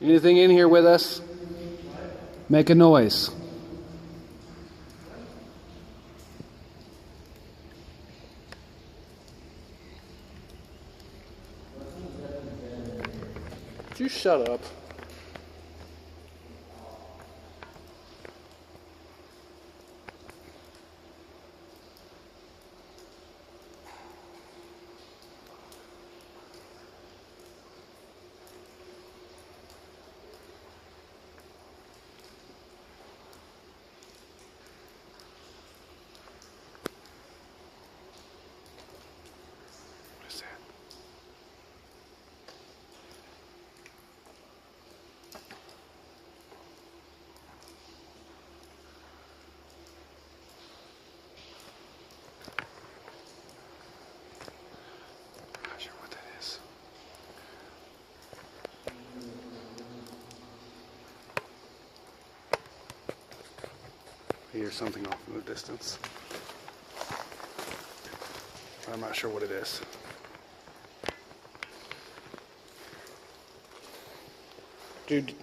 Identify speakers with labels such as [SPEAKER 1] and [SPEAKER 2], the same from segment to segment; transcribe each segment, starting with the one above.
[SPEAKER 1] Anything in here with us? Make a noise. Would you shut up? I hear something off in the distance. I'm not sure what it is. Dude.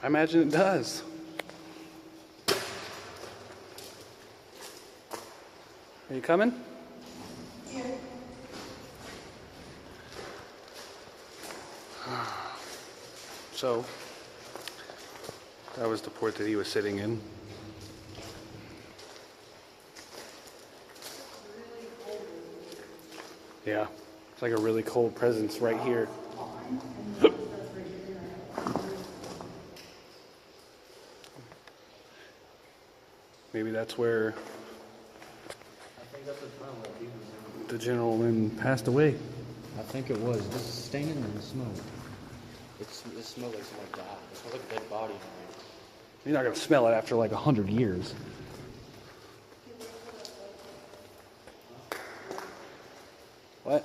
[SPEAKER 1] I imagine it does. Are you coming?
[SPEAKER 2] Yeah.
[SPEAKER 1] So, that was the port that he was sitting in. Yeah, it's like a really cold presence right here. Maybe that's where the gentleman passed away.
[SPEAKER 3] I think it was. This is staining in the smoke. It smells like something died. It smells like a dead body in here.
[SPEAKER 1] You're not going to smell it after like 100 years. What?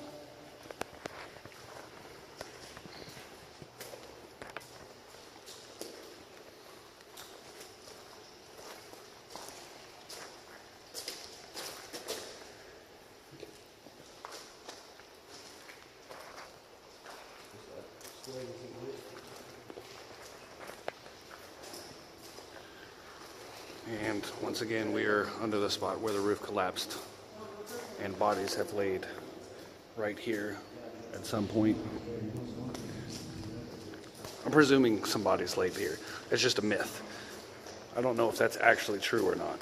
[SPEAKER 1] And once again, we are under the spot where the roof collapsed and bodies have laid right here at some point. I'm presuming some bodies laid here. It's just a myth. I don't know if that's actually true or not.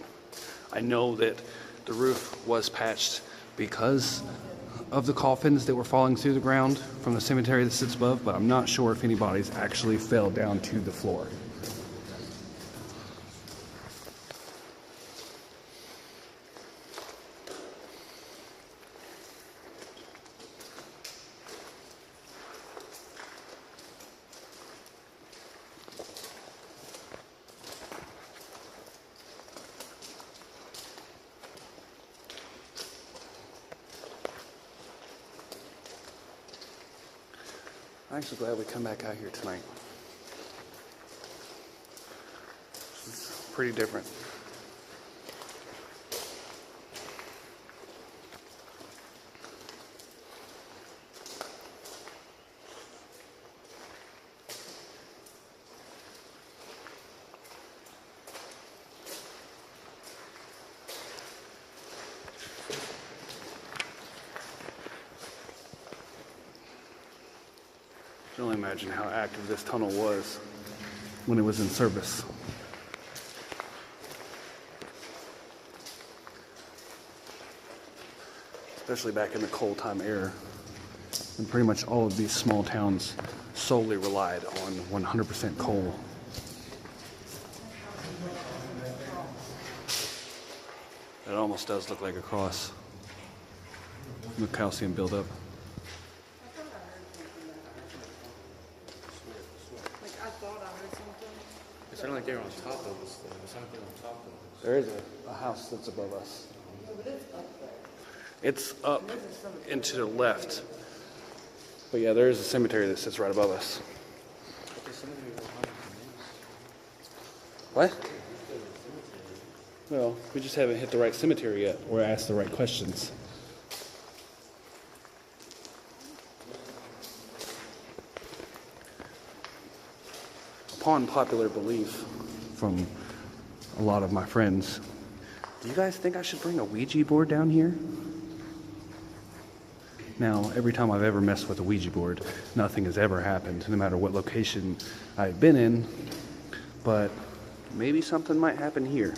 [SPEAKER 1] I know that the roof was patched because of the coffins that were falling through the ground from the cemetery that sits above, but I'm not sure if any bodies actually fell down to the floor. I'm actually glad we come back out here tonight. It's pretty different. I can only imagine how active this tunnel was when it was in service. Especially back in the coal time era. And pretty much all of these small towns solely relied on 100% coal. It almost does look like a cross. The calcium buildup.
[SPEAKER 3] It sounded like they were on top of this thing. It sounded like they were on top of this.
[SPEAKER 1] There is a house that's above us. It's up and to the left. But yeah, there is a cemetery that sits right above us. What? Well, we just haven't hit the right cemetery yet or asked the right questions. upon popular belief from a lot of my friends, do you guys think I should bring a Ouija board down here? Now, every time I've ever messed with a Ouija board, nothing has ever happened, no matter what location I've been in, but maybe something might happen here.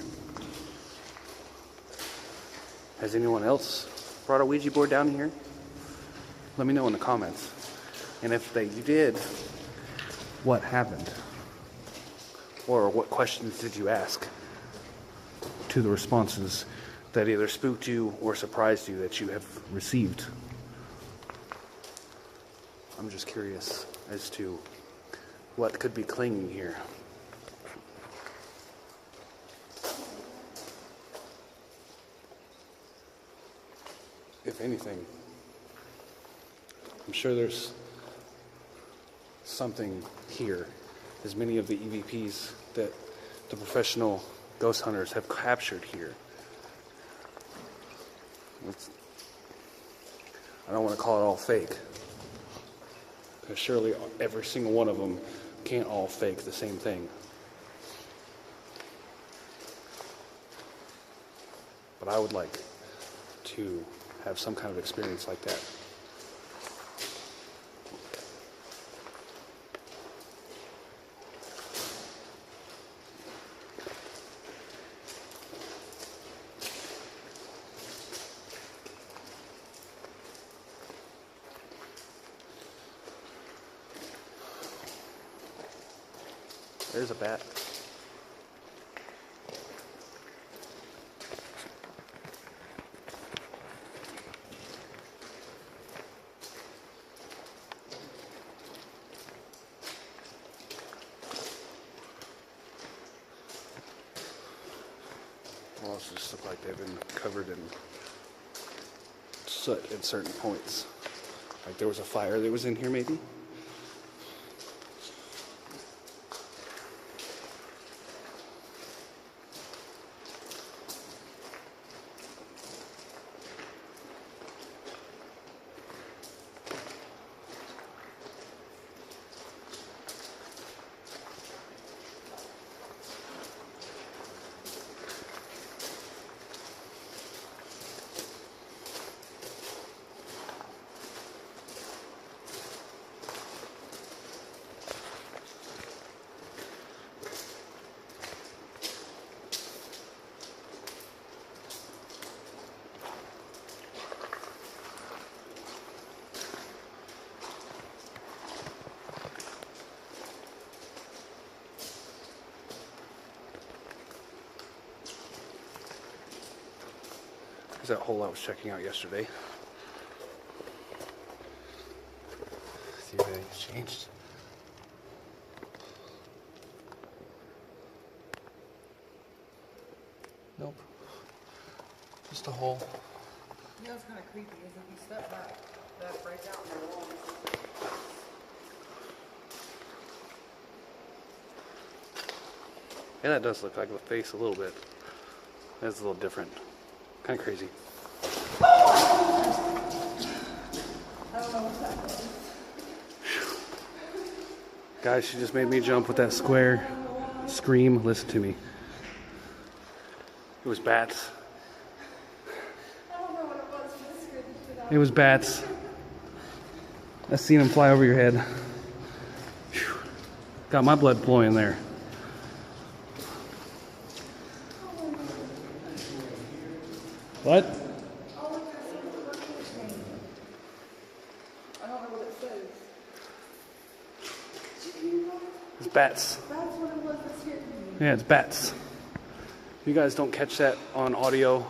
[SPEAKER 1] Has anyone else brought a Ouija board down here? Let me know in the comments. And if they did, what happened? Or what questions did you ask to the responses that either spooked you or surprised you that you have received? I'm just curious as to what could be clinging here. If anything, I'm sure there's something here, as many of the EVPs that the professional ghost hunters have captured here. I don't want to call it all fake, because surely every single one of them can't all fake the same thing. But I would like to have some kind of experience like that. There's a bat. Walls just look like they've been covered in soot at certain points. Like there was a fire that was in here maybe? That hole I was checking out yesterday. See if anything's changed. Nope. Just a hole.
[SPEAKER 2] You know, it's kind of creepy, is if you step back, that breaks out in the wall.
[SPEAKER 1] Yeah, that does look like a face a little bit. That's a little different. Kind of crazy. Guys, she just made me jump with that square scream. Listen to me. It was bats. It was bats. I seen them fly over your head. Whew. Got my blood flowing there. What?
[SPEAKER 2] I don't know what it says.
[SPEAKER 1] It's bats.
[SPEAKER 2] That's what it was that scared me.
[SPEAKER 1] Yeah, it's bats. If you guys don't catch that on audio,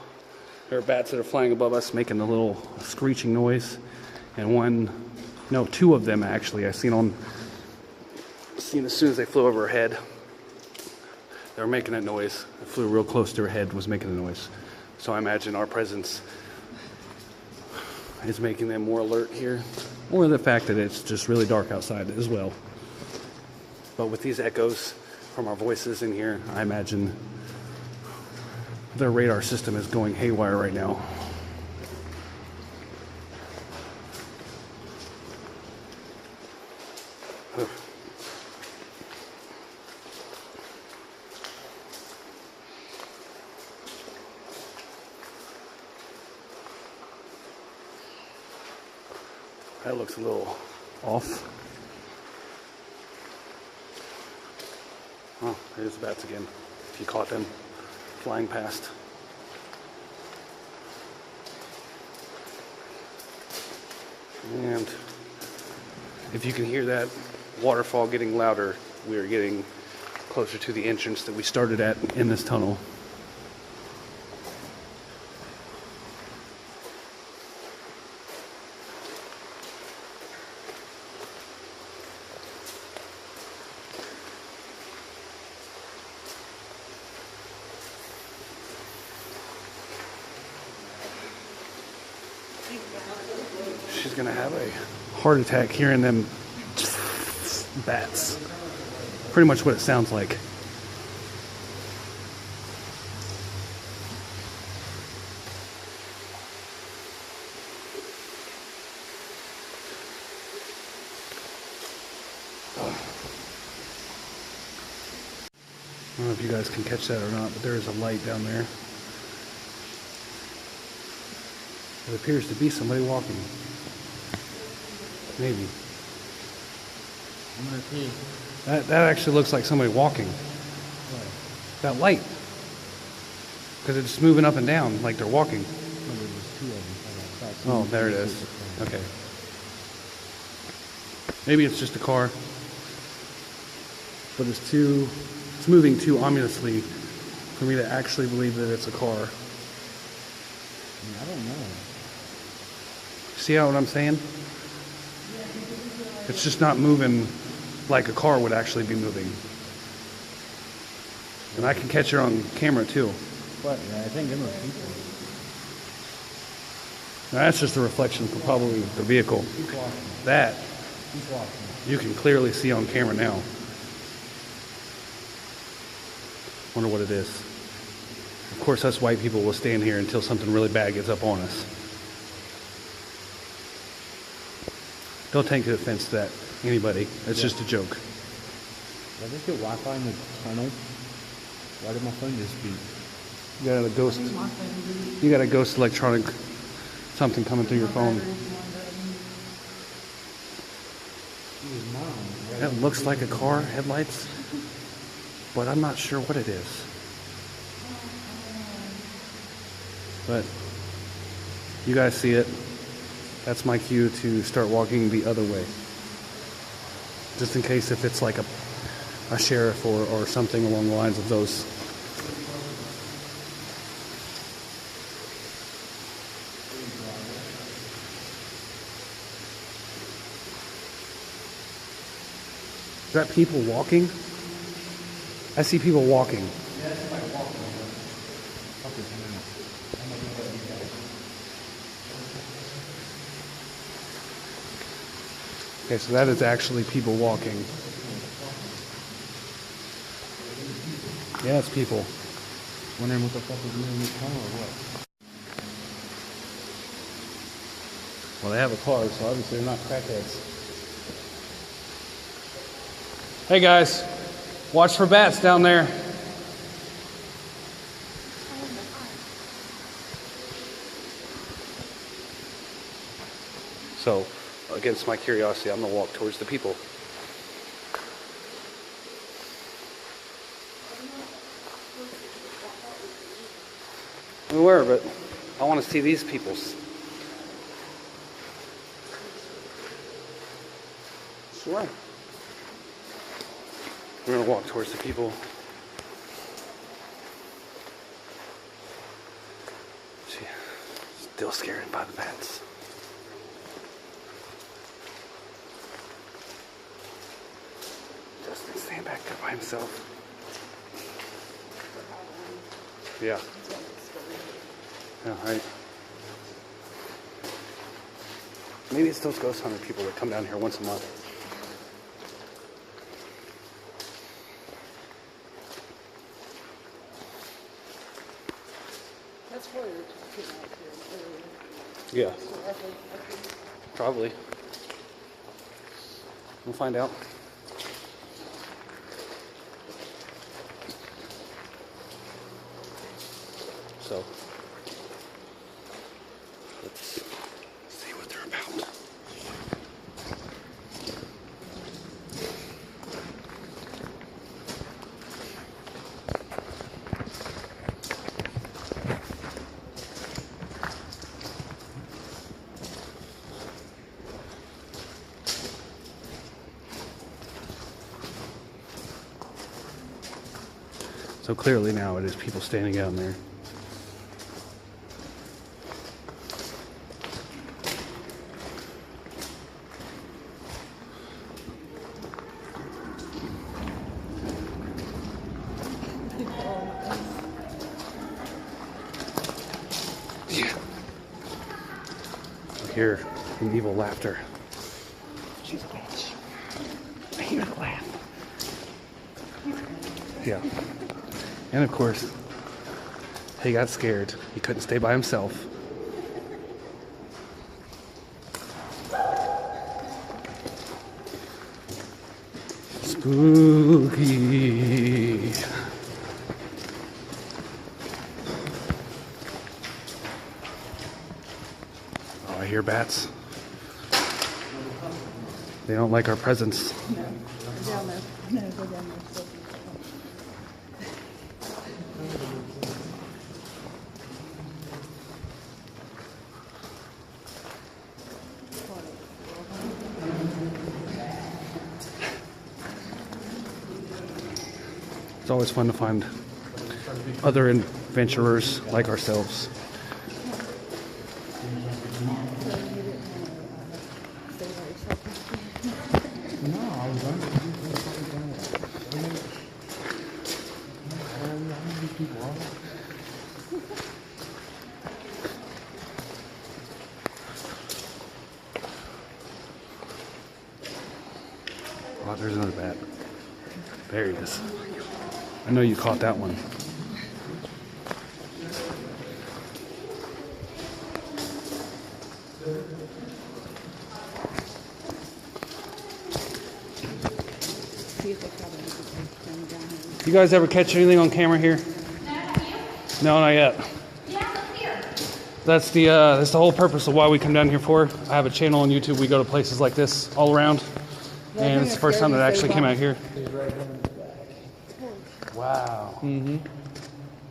[SPEAKER 1] there are bats that are flying above us making a little screeching noise. And two of them actually, I seen as soon as they flew over her head, they were making that noise. It flew real close to her head, was making the noise. So I imagine our presence is making them more alert here, or the fact that it's just really dark outside as well. But with these echoes from our voices in here, I imagine their radar system is going haywire right now. That looks a little off. Oh, there's the bats again. If you caught them flying past. And if you can hear that waterfall getting louder, we are getting closer to the entrance that we started at in this tunnel. She's gonna have a heart attack hearing them bats. Pretty much what it sounds like. I don't know if you guys can catch that or not, but there is a light down there. It appears to be somebody walking. Maybe.
[SPEAKER 3] I'm gonna pee.
[SPEAKER 1] That actually looks like somebody walking. That light. Because it's just moving up and down like they're walking. Oh, there it is. Okay. Maybe it's just a car. But it's moving too ominously for me to actually believe that it's a car.
[SPEAKER 3] I don't know.
[SPEAKER 1] See what I'm saying? It's just not moving like a car would actually be moving. And I can catch her on camera too.
[SPEAKER 3] But yeah, I think them are people.
[SPEAKER 1] Now that's just a reflection from probably the vehicle.
[SPEAKER 3] Keep walking.
[SPEAKER 1] That
[SPEAKER 3] Keep walking.
[SPEAKER 1] you can clearly see on camera now. Wonder what it is. Of course, us white people will stand here until something really bad gets up on us. Don't take offense to that, anybody. It's just a joke.
[SPEAKER 3] Did I just get Wi-Fi in the tunnel? Why did my phone just beep?
[SPEAKER 1] You got a ghost electronic something coming through your phone. That looks like a car, headlights, but I'm not sure what it is. But you guys see it. That's my cue to start walking the other way. Just in case if it's like a sheriff or something along the lines of those. Is that people walking? I see people walking. Okay, so that is actually people walking. Yeah, it's people.
[SPEAKER 3] Wondering what the fuck is in this tunnel or what?
[SPEAKER 1] Well, they have a car, so obviously they're not crackheads. Hey guys, watch for bats down there. So, against my curiosity, I'm gonna walk towards the people. We were, but I want to see these peoples. Sure. We're gonna walk towards the people. Still scared by the bats. Justin staying back there by himself. Yeah. Yeah, right. Maybe it's those ghost hunter people that come down here once a month.
[SPEAKER 2] That's why you're talking out here.
[SPEAKER 1] Yeah. Probably. We'll find out. So, let's see what they're about. So clearly now it is people standing down there. Yeah. I hear an evil laughter. She's a bitch. I hear the laugh. Yeah. And of course, he got scared. He couldn't stay by himself. Spooky. Oh, I hear bats. They don't like our presence.
[SPEAKER 4] No, down there. No, go down there. Still.
[SPEAKER 1] It's always fun to find other adventurers like ourselves. Oh, there's another bat. There he is. I know you caught that one.
[SPEAKER 4] See if they have anything down here.
[SPEAKER 1] You guys ever catch anything on camera here? No, not yet. That's the whole purpose of why we come down here for. I have a channel on YouTube. We go to places like this all around, and it's the first time that I actually came out here. Wow.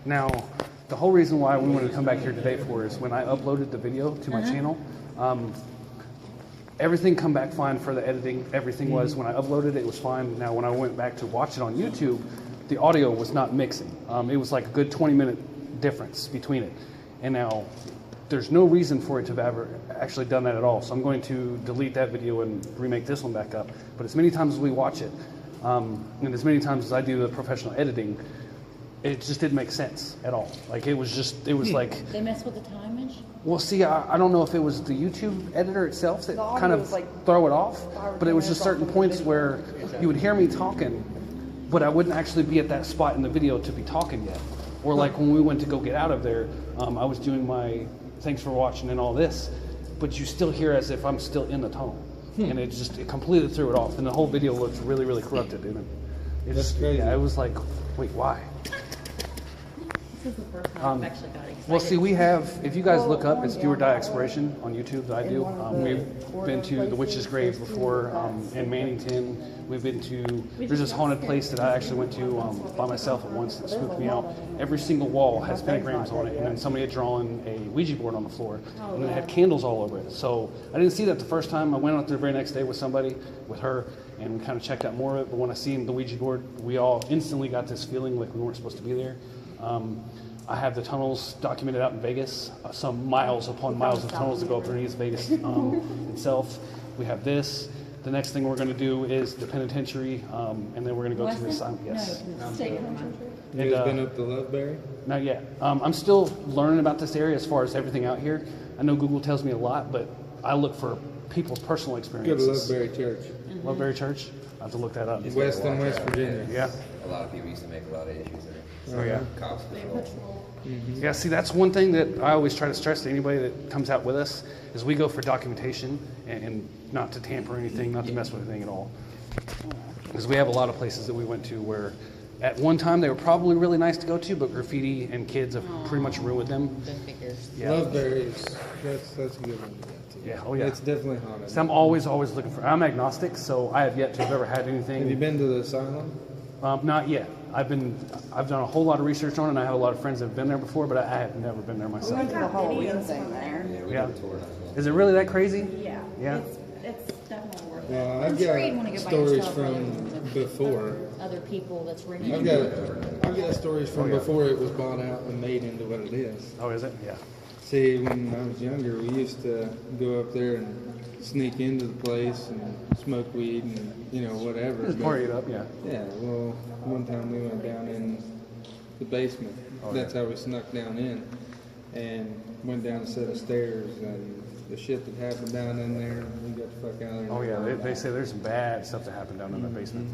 [SPEAKER 1] Now, the whole reason why we wanted to come back here today for is when I uploaded the video to my channel, everything come back fine for the editing. Everything was, when I uploaded it was fine. Now, when I went back to watch it on YouTube, the audio was not mixing. It was like a good 20-minute difference between it. And now, there's no reason for it to have ever actually done that at all. So I'm going to delete that video and remake this one back up. But as many times as we watch it, and as many times as I do the professional editing, it just didn't make sense at all. Like, it was like...
[SPEAKER 4] They mess with the timage?
[SPEAKER 1] Well, see, I don't know if it was the YouTube editor itself that kind of throw it off, but it was just certain points where you would hear me talking, but I wouldn't actually be at that spot in the video to be talking yet. Or like when we went to go get out of there, I was doing my thanks for watching and all this, but you still hear as if I'm still in the tunnel. And it completely threw it off, and the whole video looked really, really corrupted. And
[SPEAKER 5] That's crazy.
[SPEAKER 1] Yeah, it was like, wait, why?
[SPEAKER 4] This is the first time I've actually got excited.
[SPEAKER 1] Well, see, we have, if you guys look up, it's Do or Die Exploration on YouTube that I do. We've been to the Witch's Grave before in Mannington. We've been to, there's this haunted place that I actually went to by myself at once that spooked me out. Every single wall has pentagrams on it, and then somebody had drawn a Ouija board on the floor, and it had candles all over it. So I didn't see that the first time. I went out there the very next day with somebody, with her, and kind of checked out more of it. But when I seen the Ouija board, we all instantly got this feeling like we weren't supposed to be there. I have the tunnels documented out in Vegas, some miles upon miles of tunnels that go up underneath Vegas itself. We have this. The next thing we're going to do is the penitentiary, and then we're going to go to the asylum. Yes.
[SPEAKER 4] No, state penitentiary.
[SPEAKER 5] You guys been up to Loveberry?
[SPEAKER 1] Not yet. I'm still learning about this area as far as everything out here. I know Google tells me a lot, but I look for people's personal
[SPEAKER 5] Go to
[SPEAKER 1] experiences.
[SPEAKER 5] Loveberry Church.
[SPEAKER 1] Loveberry Church? I have to look that up.
[SPEAKER 5] West Virginia.
[SPEAKER 1] Yeah.
[SPEAKER 6] A lot of people used to make a lot of issues there.
[SPEAKER 1] Oh, yeah.
[SPEAKER 6] Cops patrol.
[SPEAKER 1] Yeah, see, that's one thing that I always try to stress to anybody that comes out with us, is we go for documentation and not to tamper anything, not to mess with anything at all. Because we have a lot of places that we went to where at one time they were probably really nice to go to, but graffiti and kids have pretty much ruined them. Yeah.
[SPEAKER 5] Loveberry is, that's a good one to go to.
[SPEAKER 1] Yeah, oh yeah.
[SPEAKER 5] It's definitely haunted.
[SPEAKER 1] So I'm always looking for, I'm agnostic, so I have yet to have ever had anything.
[SPEAKER 5] Have you been to the asylum?
[SPEAKER 1] Not yet. I've done a whole lot of research on it, and I have a lot of friends that have been there before, but I have never been there
[SPEAKER 2] We
[SPEAKER 1] myself.
[SPEAKER 2] went to the Halloween thing there.
[SPEAKER 6] Yeah, we
[SPEAKER 1] Yeah.
[SPEAKER 6] did a tour.
[SPEAKER 1] Is it really that crazy?
[SPEAKER 4] Yeah.
[SPEAKER 1] Yeah.
[SPEAKER 4] It's definitely worth
[SPEAKER 5] Well,
[SPEAKER 4] I'm
[SPEAKER 5] I've
[SPEAKER 4] sure you'd want to
[SPEAKER 5] got
[SPEAKER 4] go by
[SPEAKER 5] stories
[SPEAKER 4] yourself rather
[SPEAKER 5] from
[SPEAKER 4] than with
[SPEAKER 5] before.
[SPEAKER 4] other people that's renting.
[SPEAKER 5] I've got stories from before it was bought out and made into what it is.
[SPEAKER 1] Oh, is it? Yeah.
[SPEAKER 5] See, when I was younger, we used to go up there and sneak into the place and smoke weed and, you know, whatever.
[SPEAKER 1] Just party it up, yeah.
[SPEAKER 5] Yeah, well, one time we went down in the basement. That's how we snuck down in. And went down a set of stairs, and the shit that happened down in there, we got the fuck out of there.
[SPEAKER 1] Oh, yeah. They say there's some bad stuff that happened down in the basement.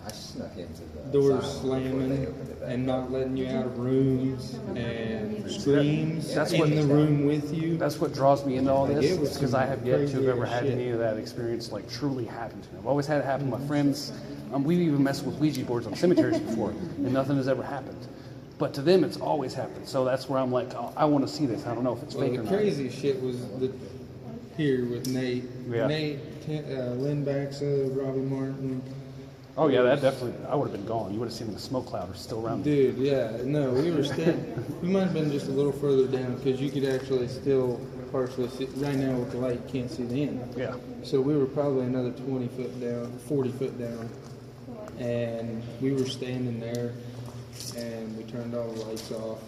[SPEAKER 6] I snuck into the
[SPEAKER 5] Doors
[SPEAKER 6] asylum before they
[SPEAKER 5] slamming
[SPEAKER 6] opened it back
[SPEAKER 5] and
[SPEAKER 6] up.
[SPEAKER 5] not letting you out of rooms and screams
[SPEAKER 1] That's
[SPEAKER 5] in
[SPEAKER 1] what-
[SPEAKER 5] the room with you.
[SPEAKER 1] That's what draws me into all
[SPEAKER 5] Like,
[SPEAKER 1] this,
[SPEAKER 5] it was
[SPEAKER 1] because
[SPEAKER 5] some
[SPEAKER 1] I have yet to have
[SPEAKER 5] crazy
[SPEAKER 1] ever
[SPEAKER 5] ass
[SPEAKER 1] had
[SPEAKER 5] shit.
[SPEAKER 1] any of that experience like truly happen to me. I've always had it happen to my friends. We've even messed with Ouija boards on cemeteries before, and nothing has ever happened. But to them, it's always happened. So that's where I'm like, oh, I want to see this. I don't know if it's
[SPEAKER 5] Well,
[SPEAKER 1] fake
[SPEAKER 5] the
[SPEAKER 1] or not.
[SPEAKER 5] crazy shit was here with Nate.
[SPEAKER 1] Yeah.
[SPEAKER 5] Nate, Lynn Baxa, Robbie Martin.
[SPEAKER 1] Oh yeah, that definitely. I would have been gone. You would have seen the smoke cloud was still around.
[SPEAKER 5] Dude, yeah, no, we were standing. We might have been just a little further down because you could actually still partially see. Right now with the light, you can't see the end.
[SPEAKER 1] Yeah.
[SPEAKER 5] So we were probably another 20 foot down, 40 foot down, and we were standing there, and we turned all the lights off,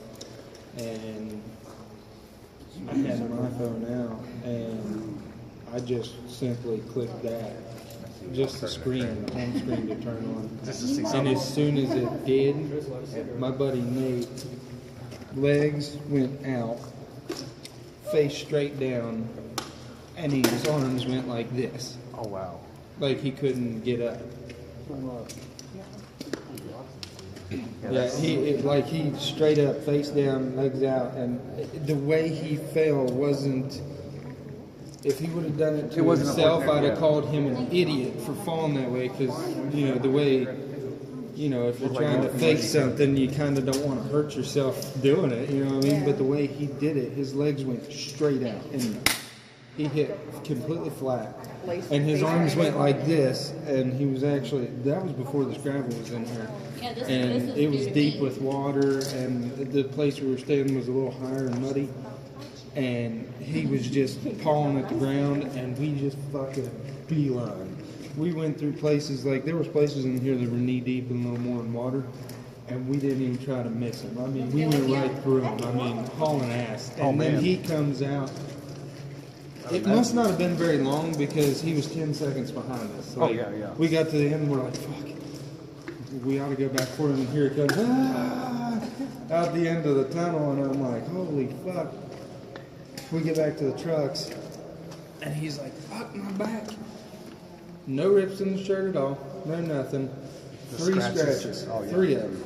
[SPEAKER 5] and I had my phone out, and I just simply clicked that. Just the screen, the home screen to turn on.
[SPEAKER 1] Just to see
[SPEAKER 5] And
[SPEAKER 1] something.
[SPEAKER 5] as soon as it did, my buddy Nate, legs went out, face straight down, and his arms went like this.
[SPEAKER 1] Oh wow.
[SPEAKER 5] Like he couldn't get up. Yeah, he straight up, face down, legs out, and the way he fell wasn't. If he would have done it to
[SPEAKER 1] It wasn't
[SPEAKER 5] himself,
[SPEAKER 1] ordinary,
[SPEAKER 5] I'd have
[SPEAKER 1] yeah.
[SPEAKER 5] called him an idiot for falling that way. Because the way, if you're trying to fake something, you kind of don't want to hurt yourself doing it. You know what I mean? But the way he did it, his legs went straight out, and he hit completely flat. And his arms went like this, and he was actually, that was before the gravel was in here.
[SPEAKER 4] Yeah, this
[SPEAKER 5] And
[SPEAKER 4] is
[SPEAKER 5] it was
[SPEAKER 4] due to
[SPEAKER 5] deep
[SPEAKER 4] me.
[SPEAKER 5] with water, and the place we were staying was a little higher and muddy. And he was just pawing at the ground, and we just fucking beeline. We went through places, like, there was places in here that were knee deep and a little more in water, and we didn't even try to miss him. I mean, we went right through him. I mean, hauling ass. And
[SPEAKER 1] Oh,
[SPEAKER 5] then
[SPEAKER 1] man.
[SPEAKER 5] he comes out. It must not have been very long because he was 10 seconds behind us.
[SPEAKER 1] Oh, yeah, yeah.
[SPEAKER 5] We got to the end and we're like, fuck. We ought to go back for him, and here it comes. Ah! Out the end of the tunnel, and I'm like, holy fuck. We get back to the trucks, and he's like, fuck my back. No rips in the shirt at all. No nothing.
[SPEAKER 1] The
[SPEAKER 5] 3
[SPEAKER 1] scratches.
[SPEAKER 5] scratches.
[SPEAKER 1] Oh, yeah.
[SPEAKER 5] 3 of them.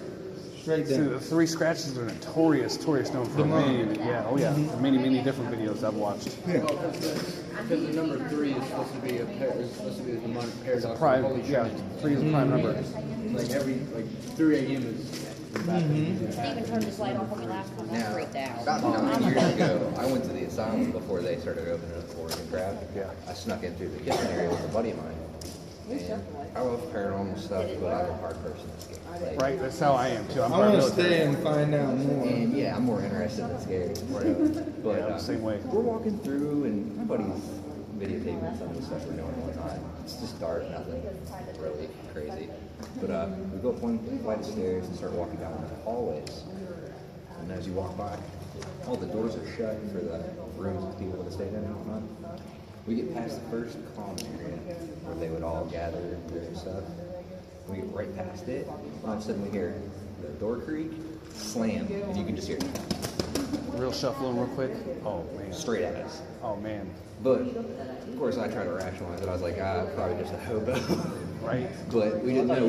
[SPEAKER 5] Straight
[SPEAKER 1] See,
[SPEAKER 5] down.
[SPEAKER 1] the 3 scratches are notorious known for many, for many different videos I've watched.
[SPEAKER 3] Because the number 3 is supposed to be is supposed to be the demonic paradox. of
[SPEAKER 1] Prime,
[SPEAKER 3] Holy
[SPEAKER 1] yeah,
[SPEAKER 3] Trinity.
[SPEAKER 1] 3 is a prime number.
[SPEAKER 3] Like 3 a.m. is.
[SPEAKER 4] Steven turned his light off on me last time. I
[SPEAKER 6] Now,
[SPEAKER 4] freaked out.
[SPEAKER 6] about
[SPEAKER 4] I'm
[SPEAKER 6] 9
[SPEAKER 4] a
[SPEAKER 6] years ago, I went to the asylum before they started opening up for Oregon crowd.
[SPEAKER 1] Yeah.
[SPEAKER 6] I snuck in through the kitchen area with a buddy of mine. And I love paranormal stuff, but I'm a hard person to scare. Like,
[SPEAKER 1] Right, that's how I am too. I'm
[SPEAKER 5] I
[SPEAKER 1] part
[SPEAKER 5] want to
[SPEAKER 1] military.
[SPEAKER 5] stay and find out more.
[SPEAKER 6] And yeah, I'm more interested in scared. But
[SPEAKER 1] Yeah, I'm the same way.
[SPEAKER 6] We're walking through, and my buddy's videotaping some of the stuff we're doing one time. It's just dark, nothing really crazy. But we go up one flight of stairs and start walking down the hallways. And as you walk by, all the doors are shut for the rooms that people would have stayed in and whatnot. We get past the first common area where they would all gather and do their stuff. We get right past it, all of a sudden we hear the door creak, slam, and you can just hear
[SPEAKER 1] Real shuffling real quick. Oh man.
[SPEAKER 6] straight at us.
[SPEAKER 1] Oh man.
[SPEAKER 6] But of course I try to rationalize it. I was like, probably just a hobo.
[SPEAKER 1] Right.
[SPEAKER 6] But we didn't know.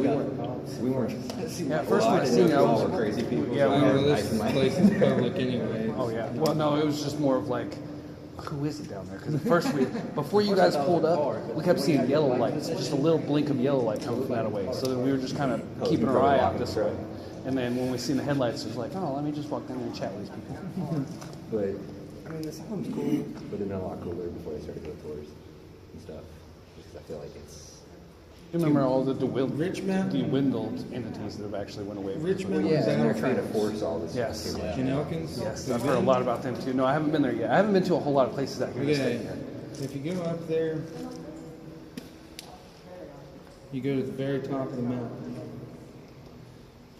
[SPEAKER 6] We weren't.
[SPEAKER 1] Yeah, at first we'd seen it, I was-
[SPEAKER 6] crazy people.
[SPEAKER 1] Yeah,
[SPEAKER 6] so I
[SPEAKER 1] we
[SPEAKER 6] had
[SPEAKER 5] Well,
[SPEAKER 6] a
[SPEAKER 5] this
[SPEAKER 6] knife in my
[SPEAKER 5] place
[SPEAKER 6] hand.
[SPEAKER 5] is public anyway.
[SPEAKER 1] Oh yeah. Well, no, it was just more of like, who is it down there? Because at first before you guys pulled up, we kept seeing yellow lights, just a little blink of yellow light coming from that way. So then we were just kind of keeping our eye out this way. And then when we seen the headlights, it was like, oh, let me just walk down there and chat with these people.
[SPEAKER 6] But I mean, the asylum's cool, but it'd been a lot cooler before they started doing tours and stuff. Just 'cause I feel like it's.
[SPEAKER 1] You remember all the
[SPEAKER 5] Richmond?
[SPEAKER 1] dwindled entities that have actually went away from
[SPEAKER 5] Richmond
[SPEAKER 6] Yeah,
[SPEAKER 5] was
[SPEAKER 6] and they're
[SPEAKER 5] out
[SPEAKER 6] trying to
[SPEAKER 5] of
[SPEAKER 6] force all this.
[SPEAKER 1] Yes.
[SPEAKER 6] stuff here.
[SPEAKER 5] in Elkins.
[SPEAKER 1] Yes, I've heard a lot about them too. No, I haven't been there yet. I haven't been to a whole lot of places out here in the
[SPEAKER 5] Yeah.
[SPEAKER 1] state yet.
[SPEAKER 5] If you go up there, You go to the very top of the mountain,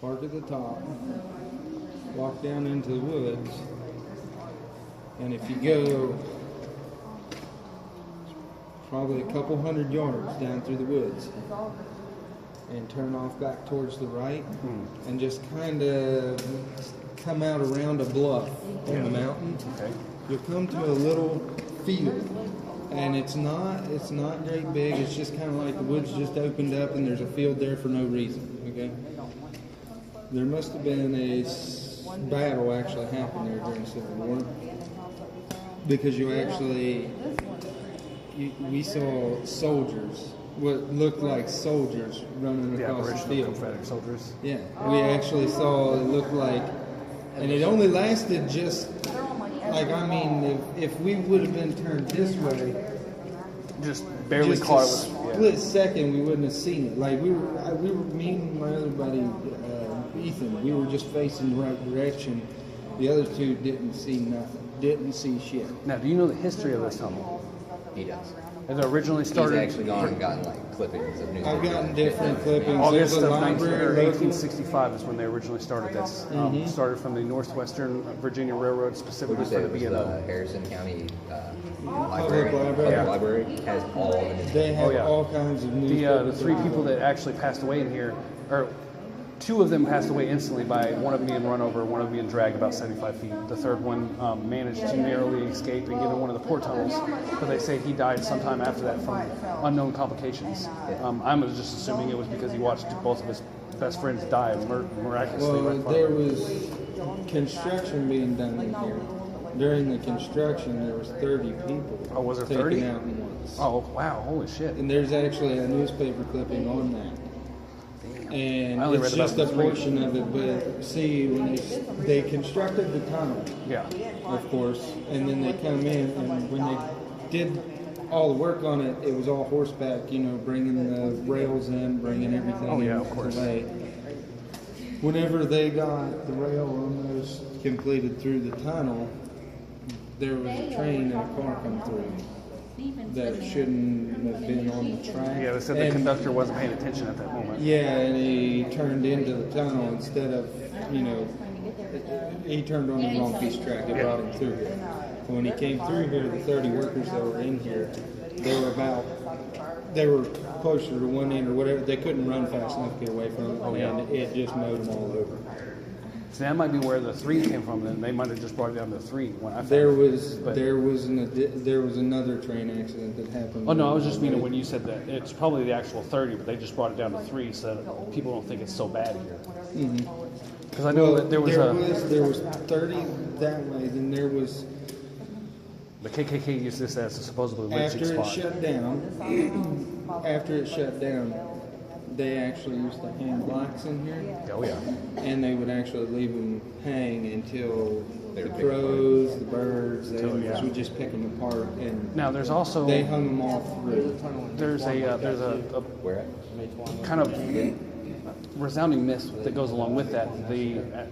[SPEAKER 5] park at the top, walk down into the woods, and if you go probably a couple hundred yards down through the woods and turn off back towards the right and just kind of come out around a bluff on the mountain, you'll come to a little field. And it's not great big. It's just kind of like the woods just opened up and there's a field there for no reason. Okay. There must have been a battle actually happened there during the Civil War because we saw soldiers, what looked like soldiers running across the field.
[SPEAKER 1] Confederate soldiers.
[SPEAKER 5] Yeah, we actually saw it looked like, and it only lasted just. Like, I mean, if we would have been turned this way,
[SPEAKER 1] Just barely
[SPEAKER 5] just
[SPEAKER 1] caught
[SPEAKER 5] a
[SPEAKER 1] it with.
[SPEAKER 5] split second, we wouldn't have seen it. Like, we were me and my other buddy, Ethan, we were just facing the right direction. The other two didn't see nothing, didn't see shit.
[SPEAKER 1] Now, do you know the history of this tunnel?
[SPEAKER 6] He does.
[SPEAKER 1] It originally
[SPEAKER 6] He's
[SPEAKER 1] started
[SPEAKER 6] actually gone and gotten like clippings of newspapers.
[SPEAKER 5] I've gotten different clippings.
[SPEAKER 1] August
[SPEAKER 5] There's
[SPEAKER 1] of
[SPEAKER 5] a library,
[SPEAKER 1] 1865 is when they originally started this. Started from the Northwestern Virginia Railroad,
[SPEAKER 6] Would
[SPEAKER 1] specifically
[SPEAKER 6] you say
[SPEAKER 1] for
[SPEAKER 6] it
[SPEAKER 1] the
[SPEAKER 6] was
[SPEAKER 1] B&O.
[SPEAKER 6] the Harrison County
[SPEAKER 5] Library.
[SPEAKER 6] Public
[SPEAKER 5] Yeah.
[SPEAKER 6] Library has all of it.
[SPEAKER 5] They have
[SPEAKER 1] Oh, yeah.
[SPEAKER 5] all kinds of
[SPEAKER 1] The
[SPEAKER 5] newspapers.
[SPEAKER 1] three people that actually passed away in here, or two of them passed away instantly by one of them being run over, one of them being dragged about 75 feet. The third one managed to narrowly escape and get in one of the port tunnels, but they say he died sometime after that from unknown complications. I'm just assuming it was because he watched both of his best friends die miraculously.
[SPEAKER 5] Well,
[SPEAKER 1] right in front
[SPEAKER 5] there
[SPEAKER 1] of him.
[SPEAKER 5] was construction being done in here. During the construction, there was 30 people.
[SPEAKER 1] Oh, was there
[SPEAKER 5] taken
[SPEAKER 1] 30?
[SPEAKER 5] out in once.
[SPEAKER 1] Oh, wow, holy shit.
[SPEAKER 5] And there's actually a newspaper clipping on that. And
[SPEAKER 1] I only
[SPEAKER 5] it's
[SPEAKER 1] read
[SPEAKER 5] just a
[SPEAKER 1] about the three.
[SPEAKER 5] portion of it, but see, when they constructed the tunnel,
[SPEAKER 1] Yeah.
[SPEAKER 5] of course, and then they come in, and when they did all the work on it, it was all horseback, you know, bringing the rails in, bringing everything
[SPEAKER 1] Oh, yeah,
[SPEAKER 5] in
[SPEAKER 1] of course.
[SPEAKER 5] to lay. Whenever they got the rail almost completed through the tunnel, there was a train and a car come through that shouldn't have been on the track.
[SPEAKER 1] Yeah, they said the
[SPEAKER 5] And-
[SPEAKER 1] conductor wasn't paying attention at that moment.
[SPEAKER 5] yeah, and he turned into the tunnel instead of, you know, he turned on the wrong piece of track. It brought him through here. When he came through here, the 30 workers that were in here, they were closer to one end or whatever. They couldn't run fast enough to get away from it, and it just mowed them all over.
[SPEAKER 1] So that might be where the three came from, and they might have just brought it down to three when I found
[SPEAKER 5] There
[SPEAKER 1] it.
[SPEAKER 5] was
[SPEAKER 1] But-
[SPEAKER 5] there was another train accident that happened.
[SPEAKER 1] Oh no, I was just meaning when you said that it's probably the actual 30, but they just brought it down to 3 so that people don't think it's so bad here. Because I know
[SPEAKER 5] Well,
[SPEAKER 1] that there was a
[SPEAKER 5] 30 that way. Then there was
[SPEAKER 1] the KKK used this as a supposedly lynching
[SPEAKER 5] after it
[SPEAKER 1] spot.
[SPEAKER 5] shut down. After it shut down, they actually used to hang blacks in here,
[SPEAKER 1] Oh yeah.
[SPEAKER 5] and they would actually leave them hang until
[SPEAKER 6] They
[SPEAKER 5] the
[SPEAKER 6] would pick them
[SPEAKER 5] crows, the birds, the
[SPEAKER 1] Until,
[SPEAKER 5] animals
[SPEAKER 1] yeah.
[SPEAKER 5] would just pick them apart, and
[SPEAKER 1] Now there's also
[SPEAKER 5] they hung them all through.
[SPEAKER 1] there's a
[SPEAKER 6] Where?
[SPEAKER 1] kind of resounding myth that goes along with that.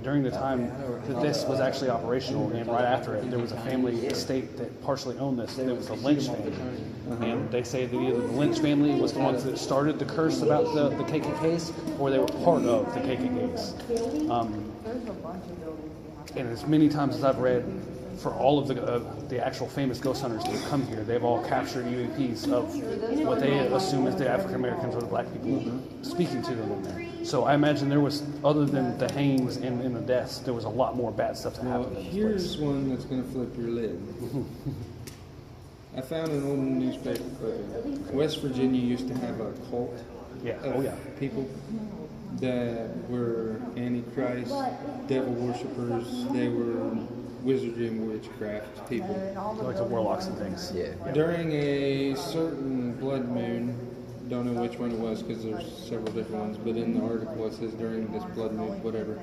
[SPEAKER 1] During the time that this was actually operational, and right after it, there was a family estate that partially owned this. It was the Lynch family, and they say that either the Lynch family was the ones that started the curse about the KKKs, or they were part of the KKKs. And as many times as I've read, for all of the actual famous ghost hunters that have come here, they've all captured UAPs of what they assume is the African Americans or the black people speaking to them in there. So I imagine there was, other than the hangings and the deaths, there was a lot more bad stuff that
[SPEAKER 5] Well,
[SPEAKER 1] happened in this
[SPEAKER 5] here's
[SPEAKER 1] place.
[SPEAKER 5] one that's going to flip your lid. I found an old newspaper clipping. West Virginia used to have a cult
[SPEAKER 1] Yeah.
[SPEAKER 5] of
[SPEAKER 1] Oh yeah.
[SPEAKER 5] people that were antichrist, devil worshippers. They were wizardry and witchcraft people.
[SPEAKER 1] Like the warlocks and things.
[SPEAKER 6] Yeah.
[SPEAKER 5] During a certain blood moon, don't know which one it was because there's several different ones, but in the article it says during this blood moon, whatever,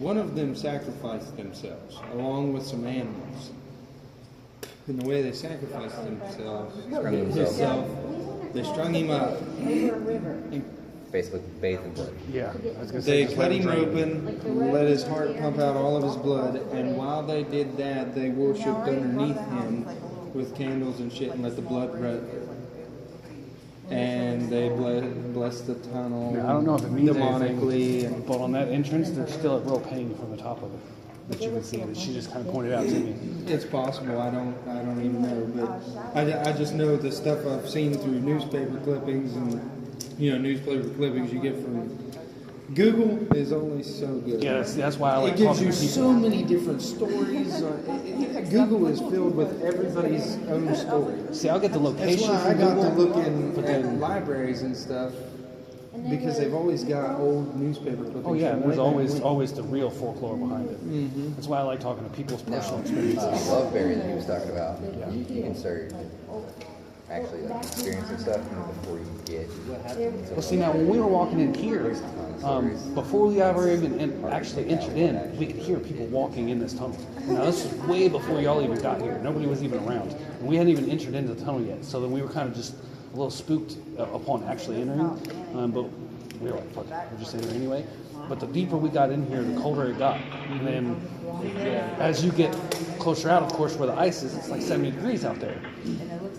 [SPEAKER 5] one of them sacrificed themselves along with some animals. And the way they sacrificed themselves, they strung him up.
[SPEAKER 6] Basically bathed in blood.
[SPEAKER 1] Yeah. I was gonna say
[SPEAKER 5] They
[SPEAKER 1] just
[SPEAKER 5] cut
[SPEAKER 1] let it
[SPEAKER 5] him
[SPEAKER 1] drain.
[SPEAKER 5] open, let his heart pump out all of his blood, and while they did that, they worshipped underneath him with candles and shit and let the blood run. and they bless the tunnel.
[SPEAKER 1] Now, I don't know if it means
[SPEAKER 5] demonically,
[SPEAKER 1] anything, but on that entrance, there's still a real painting from the top of it that you can see that she just kind of pointed out to me.
[SPEAKER 5] it's possible. I don't even know, but I just know the stuff I've seen through newspaper clippings and newspaper clippings you get from Google is only so good.
[SPEAKER 1] Yeah, that's why I like
[SPEAKER 5] It gives
[SPEAKER 1] talking
[SPEAKER 5] you
[SPEAKER 1] to people.
[SPEAKER 5] so many different stories. Google is filled with everybody's own story.
[SPEAKER 1] See, I'll get the
[SPEAKER 5] That's
[SPEAKER 1] location
[SPEAKER 5] why I
[SPEAKER 1] from
[SPEAKER 5] got to
[SPEAKER 1] Google.
[SPEAKER 5] look in at libraries and stuff because they've always got old newspaper clippings.
[SPEAKER 1] Oh yeah,
[SPEAKER 5] from
[SPEAKER 1] there's
[SPEAKER 5] way back when.
[SPEAKER 1] always the real folklore behind it.
[SPEAKER 5] Mm-hmm.
[SPEAKER 1] That's why I like talking to people's personal
[SPEAKER 6] Now,
[SPEAKER 1] experiences.
[SPEAKER 6] Loveberry that he was talking about, you can start actually like experiencing stuff before you get to
[SPEAKER 1] Well, see, now when we were walking in here, before we ever even actually entered in, we could hear people walking in this tunnel. Now this was way before y'all even got here. Nobody was even around, and we hadn't even entered into the tunnel yet. So then we were kind of just a little spooked upon actually entering, but we were like, "Fuck, we're just entering anyway." But the deeper we got in here, the colder it got. And then as you get closer out, of course, where the ice is, it's like 70 degrees out there.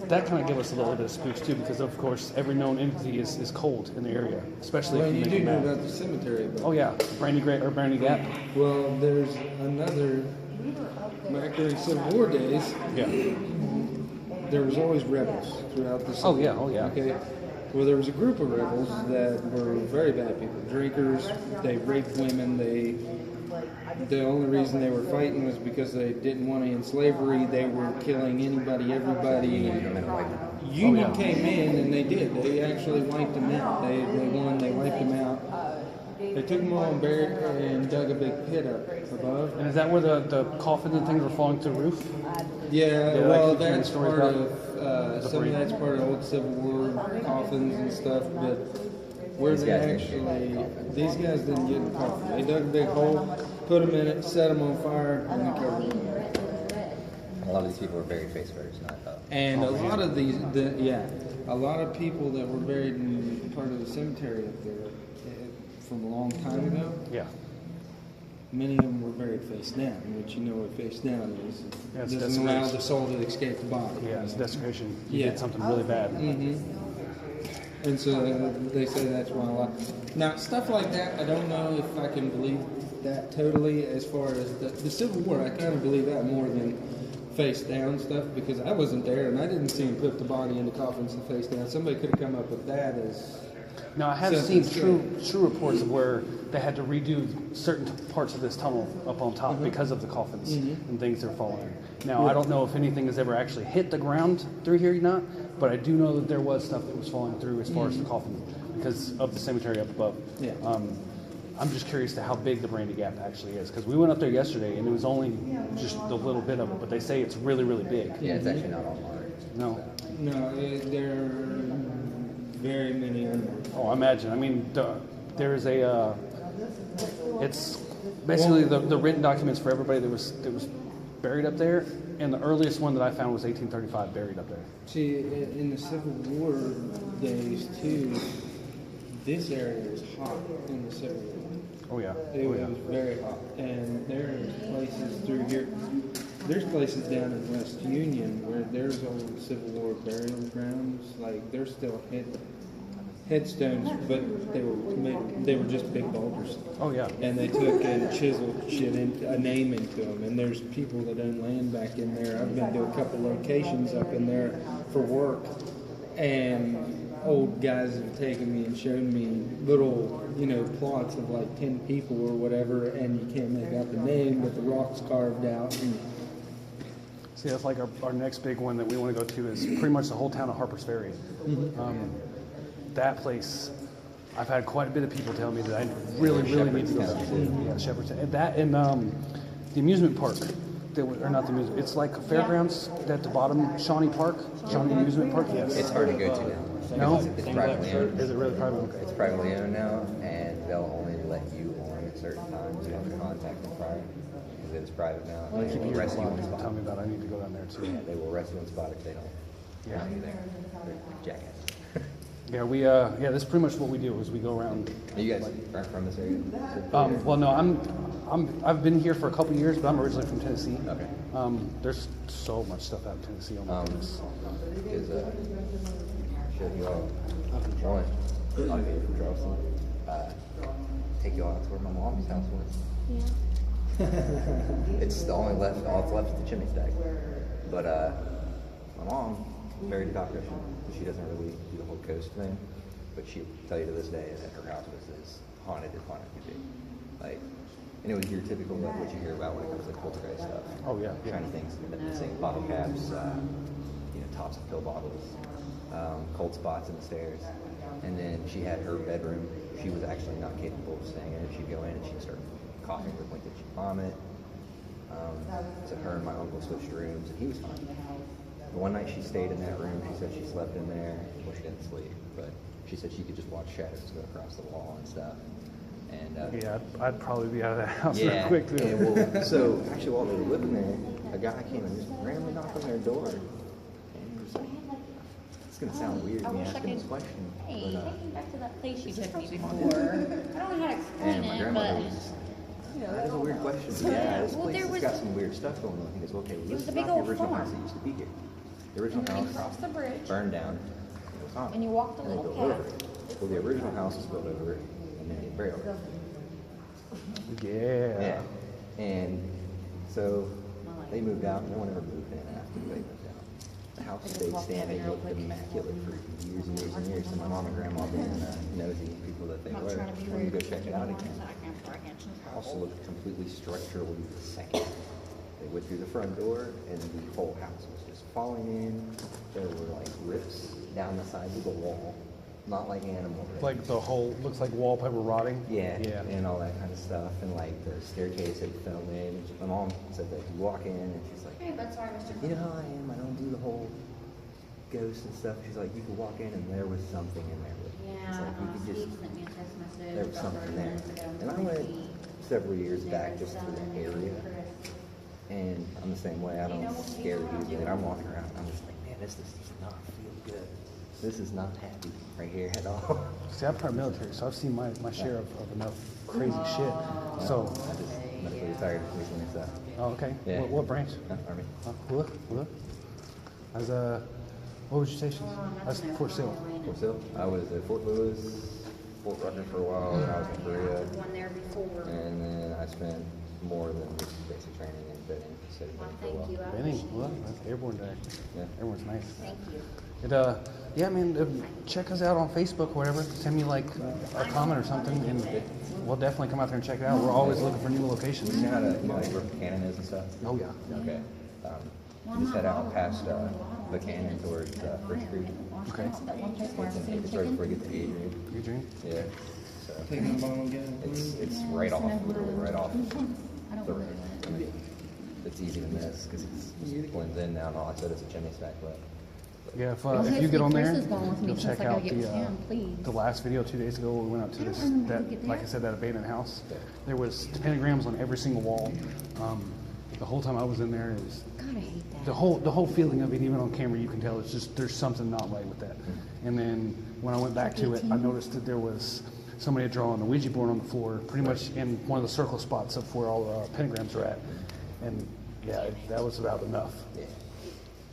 [SPEAKER 1] That kind of gave us a little bit of spooks too, because of course every known entity is cold in the area, especially
[SPEAKER 5] Well,
[SPEAKER 1] if you
[SPEAKER 5] you
[SPEAKER 1] make
[SPEAKER 5] do
[SPEAKER 1] it
[SPEAKER 5] know
[SPEAKER 1] mad.
[SPEAKER 5] about the cemetery. But,
[SPEAKER 1] Oh yeah, Brandy Gap.
[SPEAKER 5] well, there's another. Back during Civil War days,
[SPEAKER 1] Yeah.
[SPEAKER 5] there was always rebels throughout the.
[SPEAKER 1] Oh yeah, oh yeah.
[SPEAKER 5] Okay. Well, there was a group of rebels that were very bad people, drinkers. They raped women. The only reason they were fighting was because they didn't want to end slavery. They were killing anybody, everybody. Union came in and they did. They actually wiped them out. They won. They wiped them out. They took them all and buried and dug a big pit up above.
[SPEAKER 1] And is that where the coffins and things were falling through the roof?
[SPEAKER 5] Yeah,
[SPEAKER 1] Yeah,
[SPEAKER 5] well,
[SPEAKER 1] like you
[SPEAKER 5] that's
[SPEAKER 1] stories
[SPEAKER 5] part
[SPEAKER 1] about
[SPEAKER 5] of some
[SPEAKER 1] debris.
[SPEAKER 5] of that's part of old Civil War coffins and stuff. But where
[SPEAKER 6] These
[SPEAKER 5] they
[SPEAKER 6] guys didn't
[SPEAKER 5] actually,
[SPEAKER 6] get coffins.
[SPEAKER 5] these guys didn't get in the coffin. They dug a big hole, put them in it, set them on fire, and then covered them.
[SPEAKER 6] a lot of these people were buried face first, not up.
[SPEAKER 5] And a lot of these, a lot of people that were buried in part of the cemetery up there from a long time ago.
[SPEAKER 1] Yeah.
[SPEAKER 5] Many of them were buried face down, which you know what face down is.
[SPEAKER 1] Yeah, it's
[SPEAKER 5] It doesn't allow
[SPEAKER 1] desecration.
[SPEAKER 5] the soul to escape the body.
[SPEAKER 1] Yeah, it's desecration. You
[SPEAKER 5] Yeah.
[SPEAKER 1] did something really bad.
[SPEAKER 5] And so they say that's why a lot. Now, stuff like that, I don't know if I can believe that totally as far as the Civil War. I kind of believe that more than face down stuff because I wasn't there and I didn't see him put the body in the coffins and face down. Somebody could have come up with that as.
[SPEAKER 1] Now I have seen true reports of where they had to redo certain parts of this tunnel up on top because of the coffins and things that are falling in. Now I don't know if anything has ever actually hit the ground through here or not, but I do know that there was stuff that was falling through as far as the coffins because of the cemetery up above.
[SPEAKER 5] Yeah.
[SPEAKER 1] I'm just curious to how big the Brandy Gap actually is because we went up there yesterday and it was only just a little bit of it, but they say it's really, really big.
[SPEAKER 6] Yeah, it's actually not all modern.
[SPEAKER 1] No.
[SPEAKER 5] No, there are very many of them.
[SPEAKER 1] Oh, I imagine. I mean, there is a. It's basically the written documents for everybody that was buried up there, and the earliest one that I found was 1835 buried up there.
[SPEAKER 5] See, in the Civil War days too, this area was hot in the Civil War.
[SPEAKER 1] Oh yeah.
[SPEAKER 5] It
[SPEAKER 1] Oh,
[SPEAKER 5] was
[SPEAKER 1] yeah.
[SPEAKER 5] very hot, and there's places through here. There's places down in West Union where there's old Civil War burial grounds. Like there's still headstones, but they were just big boulders.
[SPEAKER 1] Oh yeah.
[SPEAKER 5] And they took and chiseled a name into them. And there's people that own land back in there. I've been to a couple locations up in there for work, and old guys have taken me and shown me little, plots of like 10 people or whatever, and you can't make out the name, but the rock's carved out. And
[SPEAKER 1] See, that's like our next big one that we want to go to is pretty much the whole town of Harper's Ferry. That place, I've had quite a bit of people tell me that I really need to go. Yeah, Shepherd's. And that and the amusement park. Or not the amusement. It's like fairgrounds at the bottom, Shawnee Park, Shawnee Amusement Park. Yes.
[SPEAKER 6] It's hard to go to now.
[SPEAKER 1] No?
[SPEAKER 6] It's privately owned.
[SPEAKER 1] Is it really private? Okay.
[SPEAKER 6] It's privately owned now, and they'll only let you on at certain times. You have to contact them prior because it's private now.
[SPEAKER 1] I
[SPEAKER 6] They
[SPEAKER 1] keep
[SPEAKER 6] will
[SPEAKER 1] hearing
[SPEAKER 6] arrest
[SPEAKER 1] a
[SPEAKER 6] you
[SPEAKER 1] lot
[SPEAKER 6] on
[SPEAKER 1] of
[SPEAKER 6] the
[SPEAKER 1] people
[SPEAKER 6] spot.
[SPEAKER 1] tell me that I need to go down there too.
[SPEAKER 6] Yeah, they will arrest you on the spot if they don't.
[SPEAKER 1] Yeah.
[SPEAKER 6] want you there. They're jackasses.
[SPEAKER 1] Yeah, that's pretty much what we do is we go around.
[SPEAKER 6] Are you guys aren't from this area?
[SPEAKER 1] Well, no, I've been here for a couple years, but I'm originally from Tennessee.
[SPEAKER 6] Okay.
[SPEAKER 1] There's so much stuff out in Tennessee. Oh my goodness.
[SPEAKER 6] Because show you all. One, I'll get it from Charleston. Take you all out to where my mom's house was.
[SPEAKER 4] Yeah.
[SPEAKER 6] It's the only left, all that's left is the chimney stack. But my mom, very devout Christian, so she doesn't really do the whole coast thing. But she'll tell you to this day that her house was as haunted as haunted could be. Like, and it was your typical, like, what you hear about when it comes to poltergeist stuff.
[SPEAKER 1] Oh, yeah.
[SPEAKER 6] Kind of things, missing bottle caps, tops of pill bottles, cold spots in the stairs. And then she had her bedroom. She was actually not capable of staying in it. She'd go in and she'd start coughing to the point that she'd vomit. So her and my uncle switched rooms, and he was fine. The one night she stayed in that room, she said she slept in there. Well, she didn't sleep, but she said she could just watch shadows go across the wall and stuff. And
[SPEAKER 1] Yeah, I'd probably be out of that house
[SPEAKER 6] yeah,
[SPEAKER 1] real quick too.
[SPEAKER 6] and well, so actually while they were living there, a guy came and just randomly knocked on their door. And he was like, it's going to sound weird
[SPEAKER 4] I
[SPEAKER 6] me
[SPEAKER 4] wish I
[SPEAKER 6] asking
[SPEAKER 4] could.
[SPEAKER 6] this question.
[SPEAKER 4] Hey,
[SPEAKER 6] but,
[SPEAKER 4] take me back to that place you
[SPEAKER 6] is this
[SPEAKER 4] took me
[SPEAKER 6] house
[SPEAKER 4] before.
[SPEAKER 6] haunted?
[SPEAKER 4] I don't know how to explain
[SPEAKER 6] And my
[SPEAKER 4] it,
[SPEAKER 6] grandmother
[SPEAKER 4] but
[SPEAKER 6] was just, that is a weird question. Yeah, this
[SPEAKER 4] Well,
[SPEAKER 6] place
[SPEAKER 4] there
[SPEAKER 6] has
[SPEAKER 4] was-
[SPEAKER 6] got some weird stuff going on. He goes, okay, well,
[SPEAKER 4] It
[SPEAKER 6] this
[SPEAKER 4] was a
[SPEAKER 6] is
[SPEAKER 4] big
[SPEAKER 6] not the
[SPEAKER 4] old
[SPEAKER 6] original
[SPEAKER 4] farm.
[SPEAKER 6] house that used to be here. The original
[SPEAKER 4] And then you
[SPEAKER 6] house
[SPEAKER 4] crossed the bridge,
[SPEAKER 6] burned down. It was haunted.
[SPEAKER 4] and you walked a
[SPEAKER 6] And they
[SPEAKER 4] little
[SPEAKER 6] built over
[SPEAKER 4] path.
[SPEAKER 6] it. Well, the original house was built over it, and then they buried it.
[SPEAKER 1] Yeah.
[SPEAKER 6] Yeah. And so they moved out. No one ever moved in after they moved out. The house stayed standing, looked immaculate for years and years and years. And my mom and grandma, being nosy people that they
[SPEAKER 4] Not
[SPEAKER 6] were,
[SPEAKER 4] trying to be
[SPEAKER 6] wanted to
[SPEAKER 4] rude.
[SPEAKER 6] go check it out again.
[SPEAKER 4] I'm sorry, I can't.
[SPEAKER 6] The house looked completely structurally the same. They went through the front door, and the whole house was just falling in. There were like rips down the sides of the wall, not like animal rips.
[SPEAKER 1] Like the whole looks like wallpaper rotting.
[SPEAKER 6] Yeah,
[SPEAKER 1] Yeah.
[SPEAKER 6] and all that kind of stuff, and like the staircase had fell in. My mom said that you walk in, and she's like,
[SPEAKER 4] Hey, but sorry, Mr.
[SPEAKER 6] you know how I am, I don't do the whole ghost and stuff. She's like, you could walk in, and there was something in there. With you. It's like, you could
[SPEAKER 4] Steve
[SPEAKER 6] just,
[SPEAKER 4] sent me a text message.
[SPEAKER 6] there was
[SPEAKER 4] about
[SPEAKER 6] something
[SPEAKER 4] 30
[SPEAKER 6] there.
[SPEAKER 4] minutes ago.
[SPEAKER 6] And I went several years back just to the area, and I'm the same way. I don't scare easily. And I'm walking around, and I'm just like, man, this does not feel good. This is not happy right here at all.
[SPEAKER 1] See, I'm part military, so I've seen my share of enough crazy shit. So,
[SPEAKER 6] I just medically retired recently, so.
[SPEAKER 1] oh, okay.
[SPEAKER 6] Yeah.
[SPEAKER 1] What branch?
[SPEAKER 6] Army.
[SPEAKER 1] Look. As what was your station? That's Fort Sill.
[SPEAKER 6] Fort Sill. I was at Fort Lewis, Fort Rucker for a while, and I was in Korea.
[SPEAKER 4] One there before.
[SPEAKER 6] And then I spent more than just basic training in Benning, so
[SPEAKER 4] Well,
[SPEAKER 6] Benning for a
[SPEAKER 4] thank you.
[SPEAKER 6] while.
[SPEAKER 4] I
[SPEAKER 1] Benning.
[SPEAKER 4] appreciate
[SPEAKER 1] Well,
[SPEAKER 4] it.
[SPEAKER 1] that's airborne day.
[SPEAKER 6] Yeah.
[SPEAKER 1] Everyone's nice.
[SPEAKER 4] Thank you.
[SPEAKER 1] It yeah, I mean, check us out on Facebook or whatever. Send me like a comment or something, and we'll definitely come out there and check it out. We're always looking for new locations.
[SPEAKER 6] You know how to, like where Buchanan is and stuff?
[SPEAKER 1] Oh yeah.
[SPEAKER 6] Okay. Just head out past Buchanan towards First Creek.
[SPEAKER 1] Okay.
[SPEAKER 4] That one place where I was seeing
[SPEAKER 6] It's right
[SPEAKER 4] chicken.
[SPEAKER 6] before you get to Adrian.
[SPEAKER 1] You drink?
[SPEAKER 6] Yeah. So
[SPEAKER 5] Taking a bone again.
[SPEAKER 6] it's right off, literally right off
[SPEAKER 4] I don't
[SPEAKER 6] the
[SPEAKER 4] want
[SPEAKER 6] road.
[SPEAKER 4] to
[SPEAKER 6] I mean, it's easy to miss because it blends in now, and all I said is a chimney stack, but
[SPEAKER 1] Yeah.
[SPEAKER 4] Well,
[SPEAKER 1] If you get on
[SPEAKER 4] hopefully
[SPEAKER 1] there,
[SPEAKER 4] Chris is going with me
[SPEAKER 1] you'll
[SPEAKER 4] since
[SPEAKER 1] check
[SPEAKER 4] I gotta
[SPEAKER 1] out
[SPEAKER 4] get with him, please.
[SPEAKER 1] the last video 2 days ago where we went out to this
[SPEAKER 4] remember
[SPEAKER 1] that
[SPEAKER 4] how to get
[SPEAKER 1] like I
[SPEAKER 4] there.
[SPEAKER 1] said, that abandoned house. There was pentagrams on every single wall. The whole time I was in there, it was
[SPEAKER 4] God, I hate that.
[SPEAKER 1] the whole feeling of it. Even on camera, you can tell it's just there's something not right with that. And then when I went back to it, I noticed that there was somebody had drawn a Ouija board on the floor, pretty much in one of the circle spots of where all the pentagrams are at. And yeah, that was about enough.
[SPEAKER 6] yeah.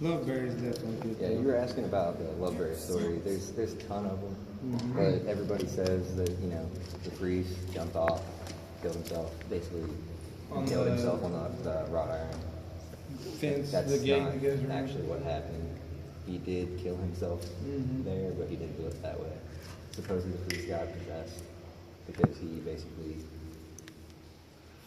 [SPEAKER 5] Loveberry's definitely good.
[SPEAKER 6] Yeah, you were asking about the Loveberry story. There's a ton of them, but everybody says that the priest jumped off, killed himself, basically
[SPEAKER 5] On
[SPEAKER 6] killed
[SPEAKER 5] the-
[SPEAKER 6] himself on the wrought iron.
[SPEAKER 5] Fence,
[SPEAKER 6] That's
[SPEAKER 5] the gate
[SPEAKER 6] not
[SPEAKER 5] that goes around.
[SPEAKER 6] actually what happened. He did kill himself there, but he didn't do it that way. Supposedly the priest got possessed because he basically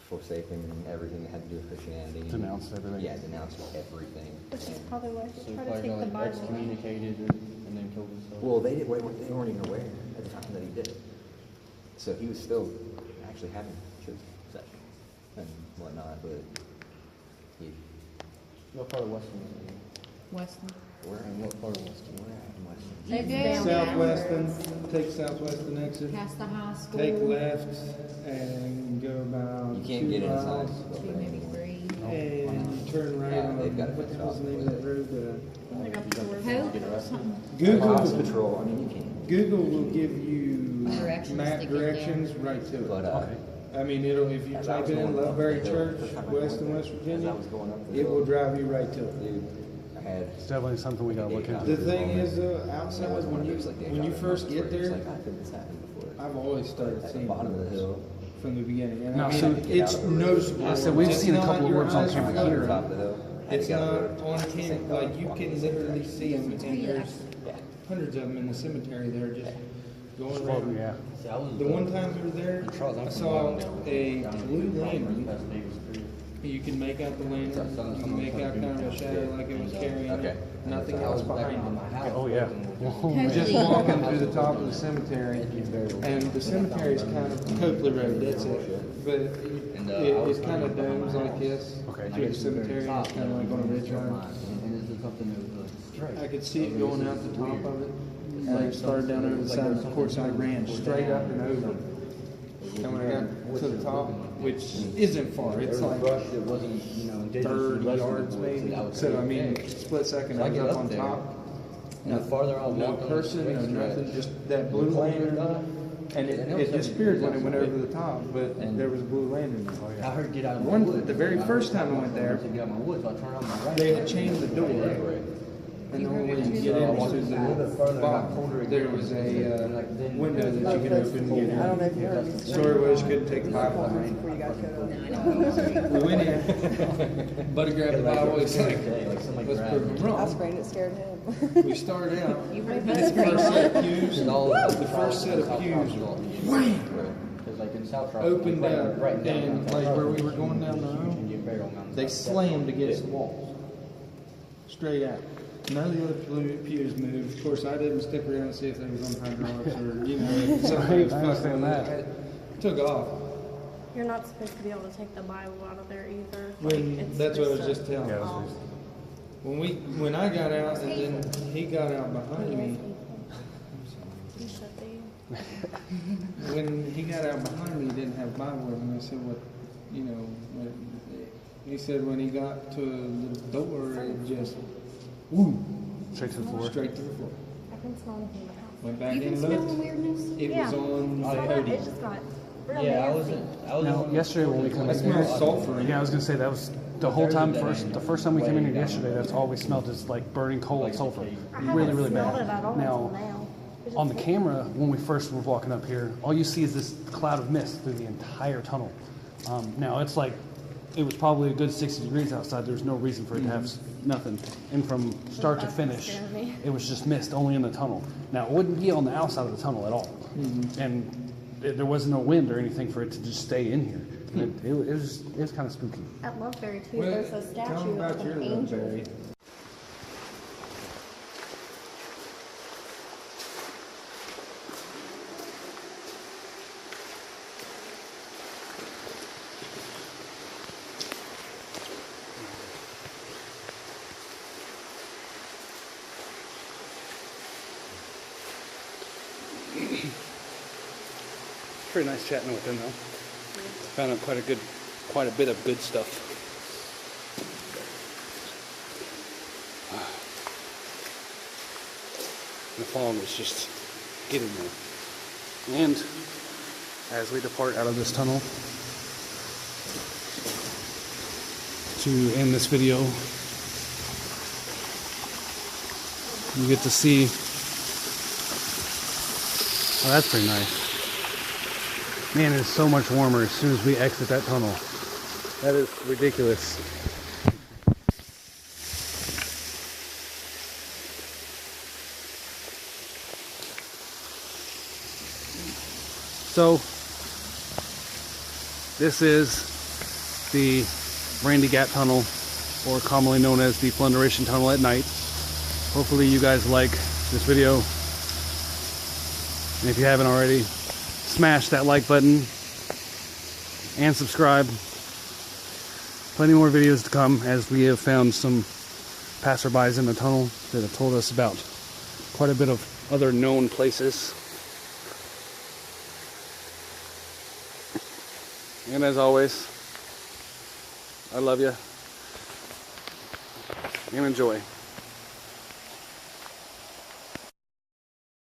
[SPEAKER 6] forsaken everything that had to do with Christianity.
[SPEAKER 1] Denounced everything.
[SPEAKER 6] Yeah, denounced everything.
[SPEAKER 4] Which is
[SPEAKER 6] And-
[SPEAKER 4] probably why
[SPEAKER 3] So
[SPEAKER 4] they
[SPEAKER 3] he
[SPEAKER 4] try to
[SPEAKER 3] probably
[SPEAKER 4] take the
[SPEAKER 3] got like
[SPEAKER 4] Bible.
[SPEAKER 3] excommunicated and then killed himself.
[SPEAKER 6] Well, they weren't even aware at the time that he did it. So he was still actually having church possession and whatnot, but he,
[SPEAKER 3] What part of Weston was he in?
[SPEAKER 4] Weston.
[SPEAKER 6] where
[SPEAKER 3] And what part of Weston?
[SPEAKER 6] where at in Weston?
[SPEAKER 4] They go
[SPEAKER 5] Southwestern, take Southwestern exit,
[SPEAKER 4] past the high school.
[SPEAKER 5] take left, and go about
[SPEAKER 6] You can't
[SPEAKER 5] 2
[SPEAKER 6] get inside.
[SPEAKER 5] miles,
[SPEAKER 4] Two, maybe three.
[SPEAKER 5] and you turn right
[SPEAKER 6] Yeah,
[SPEAKER 5] on,
[SPEAKER 6] they've got it
[SPEAKER 5] what the
[SPEAKER 6] fixed
[SPEAKER 5] hell's
[SPEAKER 6] off.
[SPEAKER 5] the name of that road?
[SPEAKER 4] They got the doors
[SPEAKER 3] Get
[SPEAKER 4] open or
[SPEAKER 3] arrested?
[SPEAKER 4] something.
[SPEAKER 6] House
[SPEAKER 5] Google,
[SPEAKER 6] patrol, I mean, you can.
[SPEAKER 5] Google will give you
[SPEAKER 4] Directions to
[SPEAKER 5] map
[SPEAKER 4] get there.
[SPEAKER 5] directions right to
[SPEAKER 6] But,
[SPEAKER 5] it. I mean, if you
[SPEAKER 6] as I
[SPEAKER 5] type
[SPEAKER 6] was
[SPEAKER 5] it in
[SPEAKER 6] going up
[SPEAKER 5] Loveberry
[SPEAKER 6] the hill,
[SPEAKER 5] Church,
[SPEAKER 6] the first time I
[SPEAKER 5] West
[SPEAKER 6] went
[SPEAKER 5] West
[SPEAKER 6] there, as
[SPEAKER 5] Virginia,
[SPEAKER 6] I was going up the
[SPEAKER 5] it
[SPEAKER 6] hill,
[SPEAKER 5] will drive you right to it.
[SPEAKER 6] dude, I had.
[SPEAKER 1] It's definitely something we gotta look
[SPEAKER 5] The
[SPEAKER 1] into.
[SPEAKER 5] thing is, outside when you first get there,
[SPEAKER 6] Like, I've been this happened before.
[SPEAKER 5] I've always started
[SPEAKER 6] At the
[SPEAKER 5] seeing
[SPEAKER 6] bottom of the hill.
[SPEAKER 5] from the beginning. And
[SPEAKER 1] No,
[SPEAKER 5] I mean,
[SPEAKER 1] so-
[SPEAKER 5] it's noticeable.
[SPEAKER 1] I said we've
[SPEAKER 5] It's
[SPEAKER 1] seen a
[SPEAKER 5] not
[SPEAKER 1] couple of
[SPEAKER 5] your
[SPEAKER 1] words on
[SPEAKER 5] eyes
[SPEAKER 1] camera
[SPEAKER 5] fluttering.
[SPEAKER 1] here.
[SPEAKER 6] Top of the hill.
[SPEAKER 5] It's
[SPEAKER 6] Got
[SPEAKER 5] not
[SPEAKER 6] the-
[SPEAKER 5] on camera. Like, you can literally see them, and there's
[SPEAKER 6] Yeah.
[SPEAKER 5] hundreds of them in the cemetery that are just going
[SPEAKER 1] Floating,
[SPEAKER 5] around.
[SPEAKER 1] yeah.
[SPEAKER 3] See, I was
[SPEAKER 5] The one time we were there, I saw a blue lantern. You can make out the lantern. You can make out kind of a shadow like it was carrying
[SPEAKER 6] Okay.
[SPEAKER 5] it. Nothing else behind it.
[SPEAKER 1] Oh yeah.
[SPEAKER 5] Just walking through the top of the cemetery, and the cemetery is kind of Copley Road. That's it. But it's kind of domes like this.
[SPEAKER 1] Okay.
[SPEAKER 5] Through the cemetery, it's kind of like on a ridge line.
[SPEAKER 3] And this is something that was straight.
[SPEAKER 5] I could see it going out the top of it, and it started down over the side. Of course, I ran straight up and over. And when I got to the top, which isn't far, it's like
[SPEAKER 3] It wasn't,
[SPEAKER 5] 30 yards maybe. So I mean, split second, I was up on top.
[SPEAKER 3] And the farther I
[SPEAKER 5] No
[SPEAKER 3] walked,
[SPEAKER 5] person, no nothing, just that blue lantern. And it disappeared when it went over the top, but there was a blue lantern there.
[SPEAKER 3] I heard get out of my woods.
[SPEAKER 5] The very first time I went there,
[SPEAKER 3] To get out of my woods, I turned on my right.
[SPEAKER 5] they had chained the door. And the only way you could get in was through the bottom. There was a window that you could open and get in.
[SPEAKER 2] I don't know if you heard me.
[SPEAKER 5] Story was you couldn't take the pipeline.
[SPEAKER 2] Before you got cut off.
[SPEAKER 5] We went in. Buddy grabbed the Bible. He's like, let's prove him
[SPEAKER 2] I
[SPEAKER 5] wrong.
[SPEAKER 2] sprayed it, scared him.
[SPEAKER 5] We started out.
[SPEAKER 4] You might
[SPEAKER 5] The
[SPEAKER 4] best
[SPEAKER 5] first set of pews, the first set of pews, wham,
[SPEAKER 3] Because like in South Charleston,
[SPEAKER 5] opened up,
[SPEAKER 3] right down
[SPEAKER 5] and like where we were going down the road, they slammed against the walls, straight out. None of the other pews moved. Of course, I didn't stick around and see if they was on hydraulics or, if somebody was
[SPEAKER 1] I
[SPEAKER 5] fucking
[SPEAKER 1] understand
[SPEAKER 5] with
[SPEAKER 1] that.
[SPEAKER 5] it. Took off.
[SPEAKER 7] You're not supposed to be able to take the Bible out of there either.
[SPEAKER 5] When that's what I was just telling.
[SPEAKER 1] Yeah,
[SPEAKER 5] you. When I got out and then he got out behind me.
[SPEAKER 7] You should be.
[SPEAKER 5] When he got out behind me, he didn't have Bible with him. I said, "What, what?" He said when he got to the door, it just, woo,
[SPEAKER 1] Straight to the floor.
[SPEAKER 5] straight to the floor.
[SPEAKER 7] I can smell anything in the house.
[SPEAKER 5] Went back
[SPEAKER 4] You
[SPEAKER 5] and
[SPEAKER 4] can smell
[SPEAKER 5] looked.
[SPEAKER 4] weirdness?
[SPEAKER 5] It was on the
[SPEAKER 7] It
[SPEAKER 5] podium.
[SPEAKER 7] just got real
[SPEAKER 3] Yeah, I
[SPEAKER 7] nasty.
[SPEAKER 3] was
[SPEAKER 1] Now, yesterday when we come
[SPEAKER 5] I
[SPEAKER 1] in here,
[SPEAKER 5] smelled sulfur.
[SPEAKER 1] yeah, I was gonna say that was the whole time. The first time we came in here yesterday, that's all we smelled is like burning coal and sulfur.
[SPEAKER 7] I haven't
[SPEAKER 1] Really, really
[SPEAKER 7] smelled
[SPEAKER 1] bad.
[SPEAKER 7] it at all until
[SPEAKER 1] Now,
[SPEAKER 7] now. It
[SPEAKER 1] on the
[SPEAKER 7] just-
[SPEAKER 1] camera, when we first were walking up here, all you see is this cloud of mist through the entire tunnel. Now it's like it was probably a good 60 degrees outside. There's no reason for it to have nothing. And from start to finish,
[SPEAKER 7] scared me.
[SPEAKER 1] it was just mist only in the tunnel. Now it wouldn't be on the outside of the tunnel at all, and there wasn't no wind or anything for it to just stay in here. And it was kind of spooky.
[SPEAKER 7] At Loveberry too,
[SPEAKER 5] Well,
[SPEAKER 7] there's a
[SPEAKER 5] tell him
[SPEAKER 7] statue
[SPEAKER 5] about
[SPEAKER 7] of
[SPEAKER 5] your
[SPEAKER 7] an
[SPEAKER 5] little
[SPEAKER 7] angel.
[SPEAKER 5] berry.
[SPEAKER 1] Pretty nice chatting with them though. Found out quite a bit of good stuff. The fog was just getting there. And as we depart out of this tunnel, to end this video, you get to see. Oh, that's pretty nice. Man, it's so much warmer as soon as we exit that tunnel. That is ridiculous. So, this is the Randy Gap Tunnel, or commonly known as the Flinderation Tunnel at night. Hopefully you guys like this video. And if you haven't already, smash that like button and subscribe. Plenty more videos to come, as we have found some passerbys in the tunnel that have told us about quite a bit of other known places. And as always, I love you and enjoy.